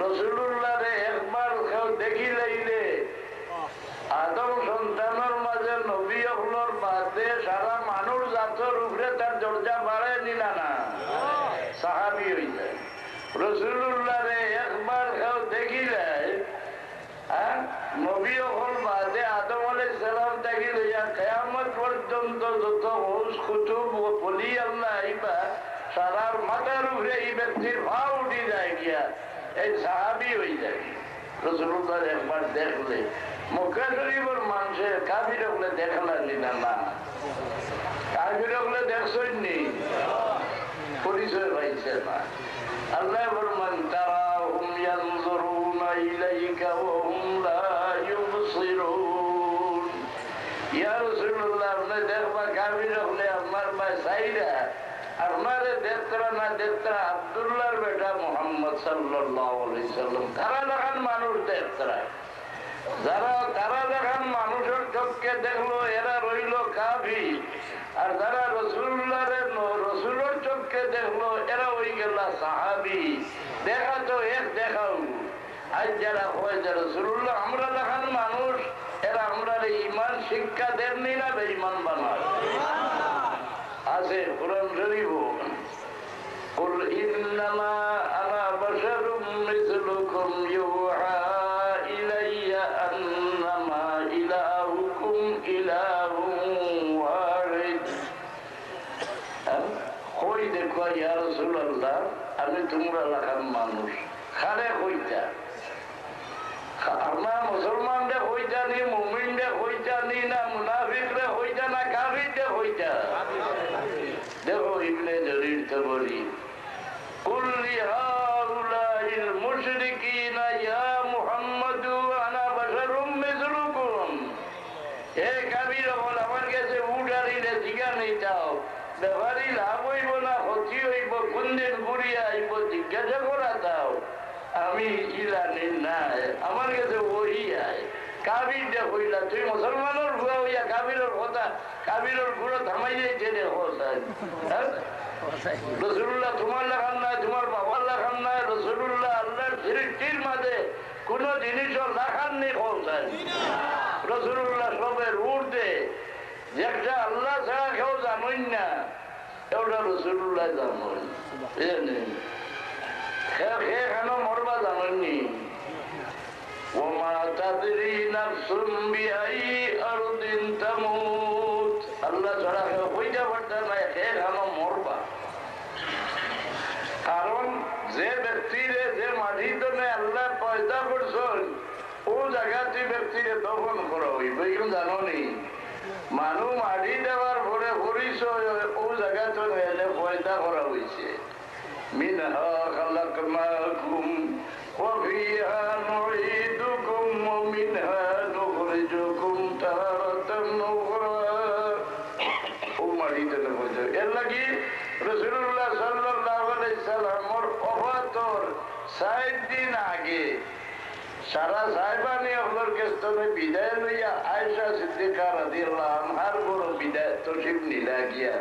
রসুলুল্লাহরে একবার কেউ দেখিলেইলে আদম সন্তানের মাঝে নবী হলোর বাদে সারা মানুষ জাতর উপরে তার দরজা বাড়ায় নিলা না, সাহাবী হয়ে যায়। রসুলুল্লাহরে একবার কেউ দেখিলে নবী হল বাদে আদম আলাইহিস সালাম থেকে লইয়া কিয়ামত পর্যন্ত যত হোস কুতুব ও বলি আল্লাহ আইবা সারার মাথার উপরে এই ব্যক্তির ভাও উঠে যায় গিয়া, এই সাহাবী হয়ে যায়। রসুলুল্লাহ একবার দেখলে মক্কা শরীফের মানুষের কাফির হলে দেখা লাগলি না, না কাফির হলে দেখছনি, পরিচয় পাইছে না। আল্লাহ ফরমান তারাহুম ইয়ানজুরুনা ইলাইকা ওয়া হুম লা ইউবসিরুন। ইয়া রাসূলুল্লাহ, আপনি দেখবা কাফির হলে আমার ভাই সাইরা আপনারে দেখতরা না দেখতরা আব্দুল্লাহর বেটা মুহাম্মদ সাল্লাল্লাহু আলাইহি সাল্লাম তারা দেখান মানুষ দেখতরা, যারা তারা দেখান মানুষের চোখকে দেখলো এরা রইল কাফির, আর যারা রসুলের চোখকে দেখলো এরা ওই গেল সাহাবি। দেখা তো এক দেখাও। আজ যারা হয় যে রসুল্লাহ আমরা দেখান মানুষ, এরা আমরা ইমান শিক্ষা দেননি না বেঈমান বানায় আছে কোরআন শরীফ। কুল ইন্নামা আনা বাশারুম মিসলুকুম ইউহা ইলাইয়া আন্নামা ইলাহুকুম ইলাহুন ওয়াহিদ। কই দেখো ইয়া রাসূলুল্লাহ, আমি তোমরা লাখান মানুষ খারে কইতা, আমরা মুসলমানরে কইতা নি, মুমিনরে কইতা নি, না মুনাফিকরে কইতা, না কাফিররে কইতা? দেখো ইবনে জরীর তাবরী কুল লিহাউলাইল মুশরিকিনা ইয়া মুহাম্মাদু আনা বাশারুম মিসলুকুম। এ কাফির বল আমার কাছে উঠারিলে জিগা নেই যাও, ব্যাপারী লাভ হইব না ক্ষতি হইব, কোনদিন ঘুরিয়া আইব জিজ্ঞাসা করা দাও। আমি ইলানি নাই, আমার কাছে ওই আয়। কাবিরটা হইলা তুই মুসলমানের ভুয়া হইয়া কাবিরের কথা, কাবিরের গুলো থামাই যাইছে রে হোসাই। রসুল্লাহ তোমার লেখান নাই, তোমার বাবার লেখান নাই, রসুল্লাহ আল্লাহর সৃষ্টির মাঝে কোন জিনিসও লেখান নেই হোসাই। রসুল্লাহ সবের উর্ধে, একটা আল্লাহ ছাড়া কেউ জানোই না, ওটা রসুল্লাহ জানোই। কেন মরবা জানেননি? ওমা তাদরি নাফসুম বিআই আরদিন তামুত। আল্লাহ ছাড়া কেউ কইতে পারতে না কেন মরবা। কারণ যে ব্যক্তিরে যে মাটিতে আল্লাহ পয়দা করছেন ও জায়গাতে ব্যক্তিরে দফন করা হইবে, এগুলো জানো নি? মানুষ মাটি দেওয়ার পরে পরিচয় ও জায়গাতে এলে পয়দা করা হয়েছে। মিনহা খালাকনাকুম ওয়া ফিহা নুঈদুকুম ওয়া মিনহা নুখরিজুকুম তারাতান উখরা। ও মাটিতে বসে এর লাগি রাসূলুল্লাহ সাল্লাল্লাহু আলাইহি সাল্লামের ওফাতর ৬০ দিন আগে সারা সাহেবানি আপনার কেস্তনে বিদায় লইয়া আয়েশা সিদ্দিকা রাদিয়াল্লাহু আনহার বড় বিদায় তশরিফ নিলা গিয়া